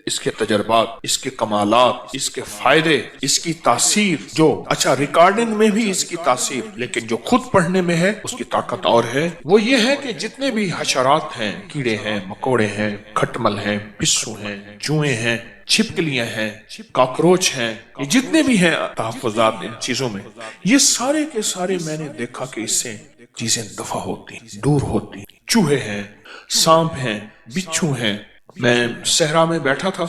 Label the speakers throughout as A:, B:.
A: اس کے تجربات، اس کے کمالات، اس کے فائدے، اس کی تاثیر، جو اچھا ریکارڈنگ میں بھی اس کی تاثیر، لیکن جو خود پڑھنے میں ہے اس کی طاقت اور ہے۔ وہ یہ ہے کہ جتنے بھی حشرات ہیں، کیڑے ہیں، مکوڑے ہیں، کھٹمل ہیں، پسو ہیں، جوئیں ہیں، چھپکلیاں ہیں، کاکروچ ہیں، یہ جتنے بھی ہیں تحفظات ان چیزوں میں، یہ سارے کے سارے میں نے دیکھا کہ اس سے چیزیں دفع ہوتی، دور ہوتی۔ چوہے ہیں، سانپ ہیں، بچھو ہیں۔ میں صحرا میں بیٹھا تھا،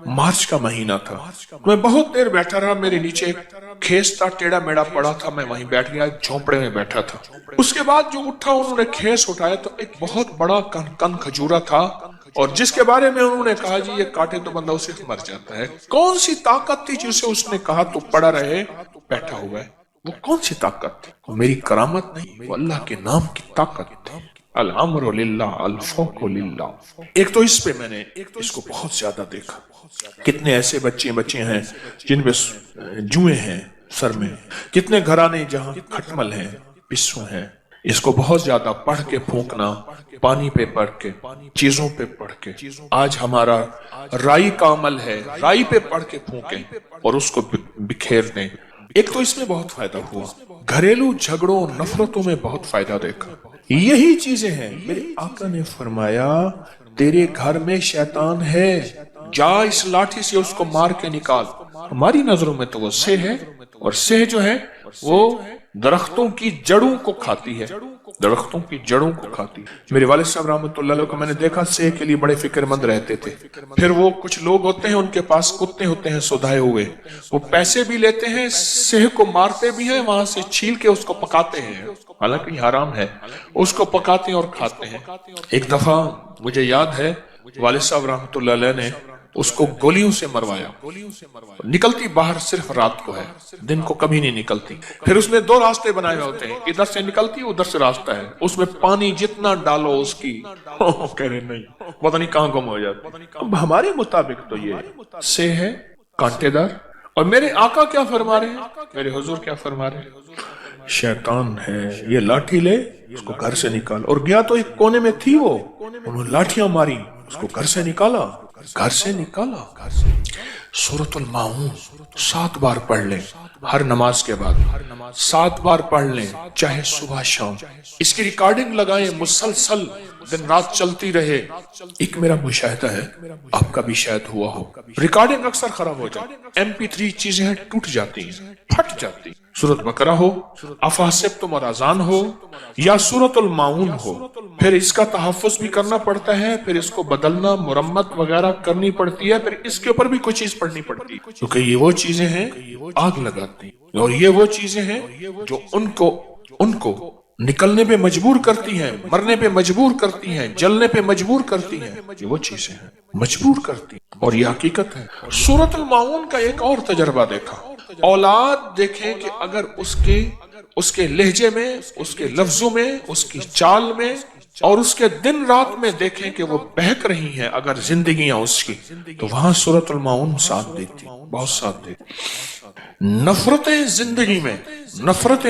A: مارچ کا مہینہ تھا، میں بہت دیر بیٹھا رہا، میرے نیچے ایک کھیس تھا، ٹیڑا میڑا پڑا تھا، میں وہیں بیٹھ گیا، ایک جھونپڑے میں بیٹھا تھا۔ اس کے بعد جو اٹھا، انہوں نے کھیس اٹھایا تو ایک بہت بڑا کن کھجورا تھا، اور جس کے بارے میں انہوں نے کہا جی یہ کاٹے تو بندہ اسے مر جاتا ہے۔ کون سی طاقت تھی جسے اس نے کہا تو پڑا رہے، بیٹھا ہوا ہے؟ وہ کون سی طاقت تھی؟ وہ میری کرامت نہیں، وہ اللہ کے نام کی طاقت تھی۔ الامر للہ الفوق للہ۔ ایک تو اس پہ میں نے اس کو بہت زیادہ دیکھا، کتنے ایسے بچے ہیں جن پہ جوئیں ہیں سر میں، کتنے گھرانے جہاں کھٹمل ہیں، پسو ہیں۔ اس کو بہت زیادہ پڑھ کے پھونکنا، پانی پہ پڑھ کے، چیزوں پہ پڑھ کے۔ آج ہمارا رائی کا عمل ہے، رائی پہ پڑھ کے پھونکیں اور اس کو بکھیر دیں۔ ایک تو اس میں بہت فائدہ ہوا، گھریلو جھگڑوں نفرتوں میں بہت فائدہ دیکھا۔ یہی چیزیں ہیں، میرے آقا نے فرمایا تیرے گھر میں شیطان ہے، جا اس لاٹھی سے اس کو مار کے نکال۔ ہماری نظروں میں تو وہ سہ ہے، اور سہ جو ہے وہ درختوں کی جڑوں کو کھاتی ہے، درختوں کی جڑوں کو کھاتی ہے۔ میرے والد صاحب رحمۃ اللہ علیہ کو میں نے دیکھا سہ کے لیے بڑے فکر مند رہتے تھے۔ پھر وہ کچھ لوگ ہوتے ہیں ان کے پاس کتے ہوتے ہیں سودھائے ہوئے، وہ پیسے بھی لیتے ہیں، سہ کو مارتے بھی ہیں، وہاں سے چھیل کے اس کو پکاتے ہیں، حالانکہ یہ حرام ہے، اس کو پکاتے ہیں اور کھاتے ہیں۔ ایک دفعہ مجھے یاد ہے والد صاحب رحمۃ اللہ علیہ نے اس کو گولیوں سے مروایا، نکلتی باہر صرف رات کو ہے، دن کو کبھی نہیں نکلتی۔ پھر اس نے دو راستے بنائے ہوتے ہیں، ادھر سے نکلتی ادھر سے راستہ ہے، اس میں پانی جتنا ڈالو اس کی کہہ رہے نہیں پتہ نہیں کہاں گم ہو جاتی۔ اب ہمارے مطابق تو یہ سے ہے کانٹے دار، اور میرے آقا کیا فرما رہے ہیں، میرے حضور کیا فرما رہے ہیں، شیطان ہے، یہ لاٹھی لے اس کو گھر سے نکال۔ اور گیا تو ایک کونے میں تھی، وہ انہوں نے لاٹھیاں ماری، اس کو گھر سے نکالا، گھر سے نکالا۔ سورۃ الماعون 7 بار پڑھ لیں ہر نماز کے بعد، 7 بار پڑھ لیں چاہے صبح شام، اس کی ریکارڈنگ لگائیں، مسلسل دن رات چلتی رہے۔ ایک میرا مشاہدہ ہے، آپ کا بھی شاید ہوا ہو، ریکارڈنگ اکثر خراب ہو جاتی، MP3 چیزیں ہیں ٹوٹ جاتی ہیں، پھٹ جاتی۔ سورۃ بقرہ ہو، افحسبتم اور اذان ہو، یا سورۃ الماعون ہو، پھر اس کا تحفظ بھی کرنا پڑتا ہے، پھر اس کو بدلنا، مرمت وغیرہ کرنی پڑتی ہے، پھر اس کے اوپر بھی کوئی چیز پڑھنی پڑتی ہے، کیونکہ یہ وہ چیزیں ہیں آگ لگاتی ہیں، اور یہ وہ چیزیں ہیں جو ان کو نکلنے پہ مجبور کرتی ہیں، مرنے پہ مجبور کرتی ہیں، جلنے پہ مجبور کرتی ہیں، یہ وہ چیزیں ہیں مجبور کرتی ہیں، اور یہ حقیقت ہے۔ سورۃ الماعون کا ایک اور تجربہ دیکھا، اولاد دیکھیں کہ اگر اس کے لہجے میں، اس کے لفظوں میں، اس کی چال میں، اور اس کے دن رات میں دیکھیں کہ وہ بہک رہی ہیں اگر زندگیاں اس کی، تو وہاں سورۃ الماعون ساتھ دیتی، بہت ساتھ دیتی۔ نفرتیں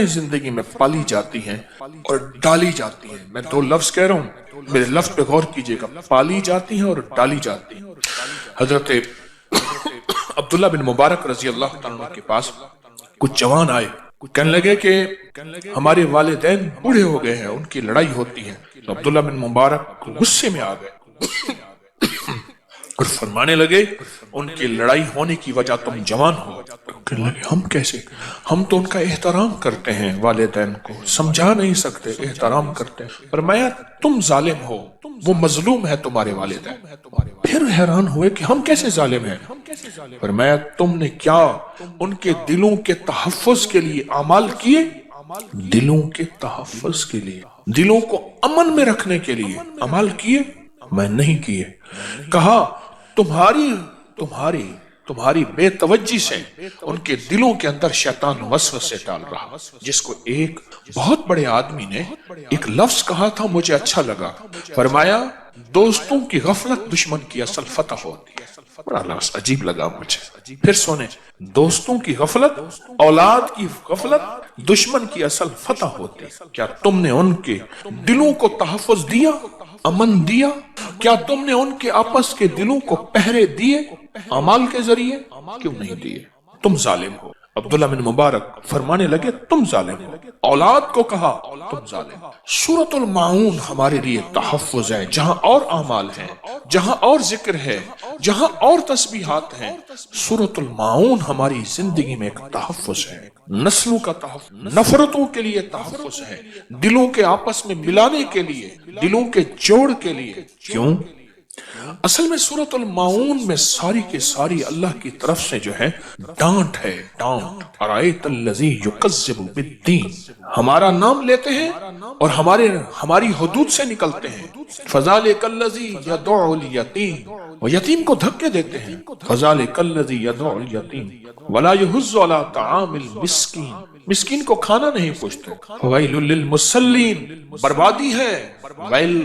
A: زندگی میں پالی جاتی ہیں اور ڈالی جاتی ہیں۔ میں 2 لفظ کہہ رہا ہوں، میرے لفظ پہ غور کیجئے گا، پالی جاتی ہیں اور ڈالی جاتی ہیں۔ حضرت عبداللہ بن مبارک رضی اللہ تعالیٰ کے پاس کچھ جوان آئے، کہنے لگے کہ ہمارے والدین بوڑھے ہو گئے ہیں، ان کی لڑائی ہوتی ہے۔ تو عبداللہ بن مبارک غصے میں آ گئے اور فرمانے لگے ان کی لڑائی ہونے کی وجہ تم جوان ہو۔ کہنے لگے ہم کیسے، ہم تو ان کا احترام کرتے ہیں، والدین کو سمجھا نہیں سکتے، احترام کرتے ہیں۔ فرمایا تم ظالم ہو، وہ مظلوم ہے تمہارے والدین۔ پھر حیران ہوئے کہ ہم کیسے ظالم ہیں؟ فرمایا تم نے کیا ان کے دلوں کے تحفظ کے لیے اعمال کیے؟ دلوں کے تحفظ کے لیے، دلوں کو امن میں رکھنے کے لیے عمل کیے؟ میں نہیں کیے۔ کہا تمہاری بے توجہی سے ان کے دلوں کے اندر شیطان وسوسے ڈال رہا، جس کو ایک بہت بڑے آدمی نے ایک لفظ کہا تھا، مجھے اچھا لگا۔ فرمایا دوستوں کی غفلت دشمن کی اصل فتح ہوتی ہے۔ بڑا لفظ عجیب لگا مجھے۔ پھر سونے، دوستوں کی غفلت، اولاد کی غفلت دشمن کی اصل فتح ہوتی ہے۔ کیا تم نے ان کے دلوں کو تحفظ دیا؟ امن دیا؟ کیا تم نے ان کے آپس کے دلوں کو پہرے دیے اعمال کے ذریعے؟ کیوں نہیں دیے؟ تم ظالم ہو۔ عبداللہ بن مبارک فرمانے لگے تم ظالم ہو، اولاد کو کہا تم ظالم۔ سورۃ الماعون ہمارے لیے تحفظ ہے، جہاں اور اعمال ہیں، جہاں اور ذکر ہے، جہاں اور تسبیحات ہیں، سورۃ الماعون ہماری زندگی میں ایک تحفظ ہے، نسلوں کا تحفظ، نفرتوں کے لیے تحفظ ہے، دلوں کے آپس میں ملانے کے لیے، دلوں کے جوڑ کے لیے۔ کیوں؟ اصل میں سورۃ الماعون میں ساری کی ساری اللہ کی طرف سے جو ہے ڈانٹ ہے، ڈانٹ۔ ارائیت الذی یکذب بالدین، ہمارا نام لیتے ہیں اور ہماری حدود سے نکلتے ہیں۔ فذلک الذی یدعو الیتیم، وہ یتیم کو دھکے دیتے ہیں۔ فذلک الذی یدعو الیتیم ولا یحض علی طعام المسکین، مسکین کو کھانا نہیں پوچھتے۔ ویل للمصلین، بربادی ہے، ویل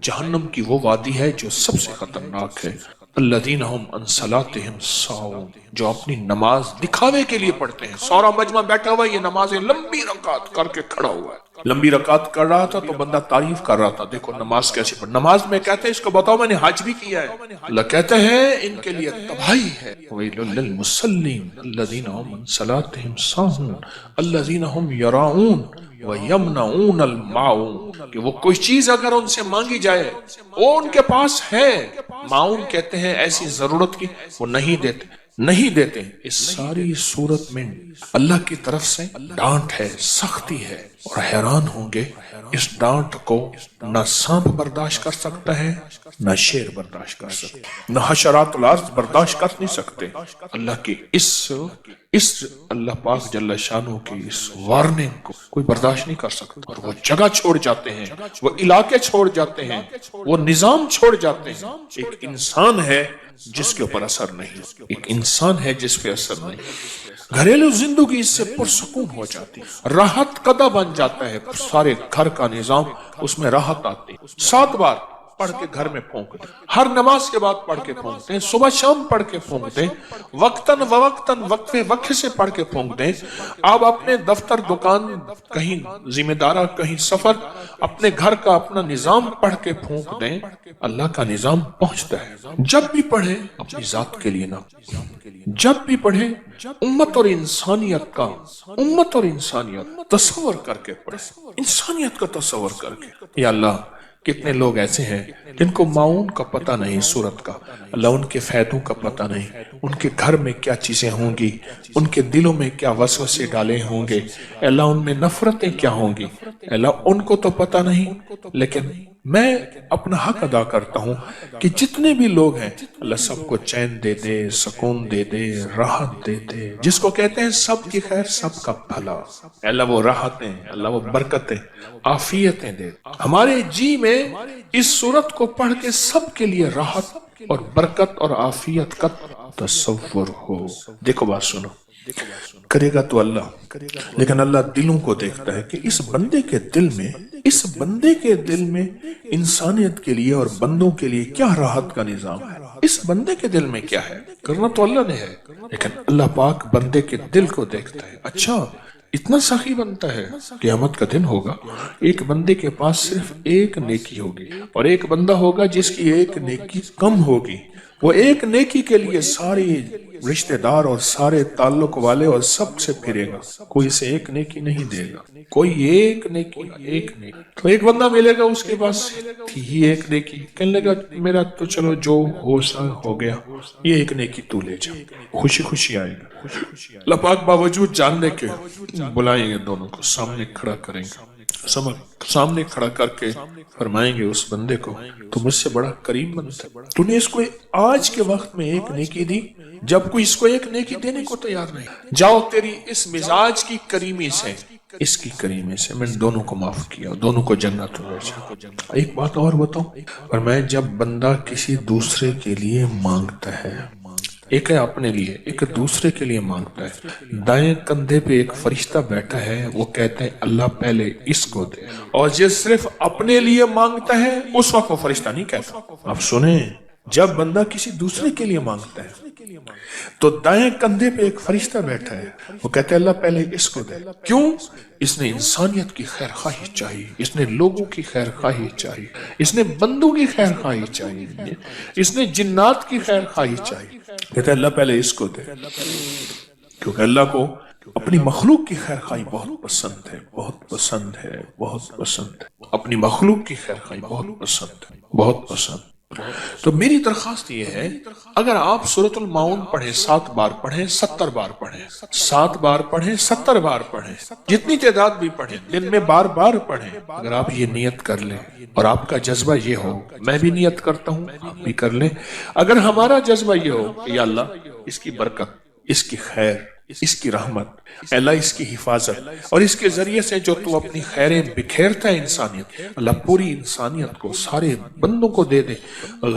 A: جہنم کی وہ وادی ہے جو سب سے خطرناک ہے۔ الذین هم عن صلاتهم ساہون، جو اپنی نماز دکھاوے کے لیے پڑھتے ہیں۔ سورا مجمع بیٹھا ہوا ہے، یہ نمازیں لمبی رکعت کر کے کھڑا ہوا ہے، لمبی رکعت کر رہا تھا تو بندہ تعریف کر رہا تھا، دیکھو نماز کیسی پڑھ۔ نماز میں کہتے ہیں اس کو بتاؤ میں نے حج بھی کیا ہے، اللہ کہتے ہیں ان کے لیے تباہی ہے۔ ویل للمصلین الذین هم عن صلاتهم ساہون الذین هم یراؤون وَيَمْنَعُونَ الْمَاعُونَ، کہ وہ کوئی چیز اگر ان سے مانگی جائے وہ ان کے پاس ہے، معاون کہتے ہیں ایسی ضرورت کی، وہ نہیں دیتے۔ اس ساری صورت میں اللہ کی طرف سے ڈانٹ ہے، سختی ہے، اور حیران ہوں گے اس ڈانٹ کو نہ سانپ برداشت کر سکتا ہے، نہ شیر برداشت کر سکتا ہے، نہ حشرات الارض برداشت کر نہیں سکتے۔ اللہ کی اس اللہ پاک جل شانہ کی اس وارننگ کو کوئی برداشت نہیں کر سکتا، اور وہ جگہ چھوڑ جاتے ہیں، وہ علاقے چھوڑ جاتے ہیں، وہ نظام چھوڑ جاتے ہیں۔ ایک انسان ہے جس کے اوپر اثر نہیں، ایک انسان ہے جس پہ اثر نہیں، گھریلو زندگی اس سے پرسکون ہو جاتی، راحت قدہ بن جاتا ہے، سارے گھر کا نظام اس میں راحت آتی۔ 7 بار پڑھ کے گھر میں پھونکتے، ہر نماز کے بعد پڑھ کے پھونکتے ہیں، صبح شام پڑھ کے پھونکتے ہیں، وقتاً وقتاً وقفے وقفے سے پڑھ کے پھونکتے ہیں۔ آپ اپنے دفتر، دکان، کہیں ذمہ دارہ، کہیں سفر، اپنے گھر کا اپنا نظام پڑھ کے پھونک دیں، اللہ کا نظام پہنچتا ہے۔ جب بھی پڑھیں اپنی ذات کے لیے نہ، جب بھی پڑھیں امت اور انسانیت تصور کر کے پڑھیں، انسانیت کا تصور کر کے۔ یا اللہ کتنے لوگ ایسے ہیں جن کو معاون کا پتہ نہیں، صورت کا، اللہ ان کے فائدوں کا پتہ نہیں، ان کے گھر میں کیا چیزیں ہوں گی، ان کے دلوں میں کیا وسوسے ڈالے ہوں گے، اللہ ان میں نفرتیں کیا ہوں گی، اللہ ان کو تو پتہ نہیں۔ لیکن میں اپنا حق ادا کرتا ہوں کہ جتنے بھی لوگ ہیں اللہ سب کو چین دے دے، سکون دے دے، راحت دے دے، جس کو کہتے ہیں سب کی خیر، سب کا بھلا، اللہ وہ راحتیں، اللہ وہ برکتیں، عافیتیں دے۔ ہمارے جی میں اس صورت کو پڑھ کے سب کے لیے راحت اور برکت اور عافیت کا تصور ہو۔ دیکھو بات سنو، کرے گا تو اللہ، لیکن اللہ دلوں کو دیکھتا ہے کہ اس بندے کے دل میں انسانیت کے لیے اور بندوں کے لیے کیا راحت کا نظام ہے، اس بندے کے دل میں کیا ہے۔ کرنا تو اللہ نے ہے، لیکن اللہ پاک بندے کے دل کو دیکھتا ہے۔ اچھا اتنا سخی بنتا ہے، قیامت کا دن ہوگا، ایک بندے کے پاس صرف ایک نیکی ہوگی، اور ایک بندہ ہوگا جس کی ایک نیکی کم ہوگی، وہ ایک نیکی کے لیے ساری رشتہ دار اور سارے تعلق والے اور سب سے پھرے گا، کوئی اسے ایک نیکی نہیں دے گا، کوئی ایک نیکی۔ تو ایک بندہ ملے گا اس کے پاس ہی ایک نیکی، کہنے لگا میرا تو چلو جو ہو سا ہو گیا، یہ ایک نیکی تو لے جا، خوشی خوشی آئے گا۔ اللہ پاک باوجود جاننے کے بلائیں گے، دونوں کو سامنے کھڑا کریں گے، سامنے کھڑا کر کے فرمائیں گے اس بندے کو تو مجھ سے بڑا کریم بنتا، تو نے اس کو آج کے وقت میں ایک نیکی دی جب کوئی اس کو ایک نیکی دینے کو تیار نہیں۔ جاؤ تیری اس مزاج کی کریمی سے، اس کی کریمی سے میں نے دونوں کو معاف کیا، دونوں کو جنت میں بھیجا۔ ایک بات اور بتاؤں، اور میں جب بندہ کسی دوسرے کے لیے مانگتا ہے، ایک ہے اپنے لیے، ایک دوسرے کے لیے مانگتا ہے، دائیں کندھے پہ ایک فرشتہ بیٹھا ہے، وہ کہتے ہیں اللہ پہلے اس کو دے، اور جس صرف اپنے لیے مانگتا ہے اس وقت وہ فرشتہ نہیں کہتا۔ اب سنیں، جب بندہ کسی دوسرے کے لیے مانگتا ہے تو دائیں کندھے پہ ایک فرشتہ بیٹھا ہے، وہ کہتے ہیں اللہ پہلے اس کو دے. کیوں؟ اس نے انسانیت کی خیر خواہی چاہیے، اس نے لوگوں کی خیر خواہی چاہیے، اس نے بندوں کی خیر خواہی چاہیے، اس نے جنات کی خیر خواہی چاہیے. کہتے ہیں اللہ پہلے اس کو دے، کیونکہ اللہ کو اپنی مخلوق کی خیر خواہی بہت پسند ہے، بہت پسند ہے، بہت پسند ہے. اپنی مخلوق کی خیر خواہی بہت پسند ہے، بہت پسند. تو میری درخواست یہ ہے، اگر آپ سورۃ المعون پڑھیں، 7 بار پڑھیں، 70 بار پڑھیں، 7 بار پڑھیں، 70 بار پڑھیں، جتنی تعداد بھی پڑھیں، دن میں بار بار پڑھیں. اگر آپ یہ نیت کر لیں اور آپ کا جذبہ یہ ہو، میں بھی نیت کرتا ہوں، آپ بھی کر لیں، اگر ہمارا جذبہ یہ ہو کہ یا اللہ اس کی برکت، اس کی خیر، اس کی رحمت، اے اللہ اس کی حفاظت، اور اس کے ذریعے سے جو تو اپنی خیریں بکھیرتا ہے انسانیت، اللہ پوری انسانیت کو، سارے بندوں کو دے دے.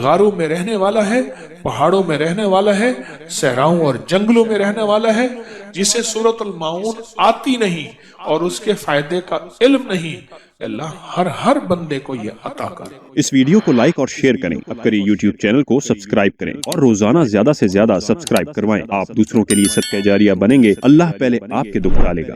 A: غاروں میں رہنے والا ہے، پہاڑوں میں رہنے والا ہے، صحراؤں اور جنگلوں میں رہنے والا ہے، جسے سورۃ المعون آتی نہیں اور اس کے فائدے کا علم نہیں، اللہ ہر بندے کو یہ عطا کر.
B: اس ویڈیو کو لائک اور شیئر کریں. اب کری یوٹیوب چینل کو سبسکرائب کریں اور روزانہ زیادہ سے زیادہ سبسکرائب کروائیں. آپ دوسروں کے لیے صدقہ جاریہ بنیں گے. اللہ پہلے آپ کے دکھ ٹالے گا.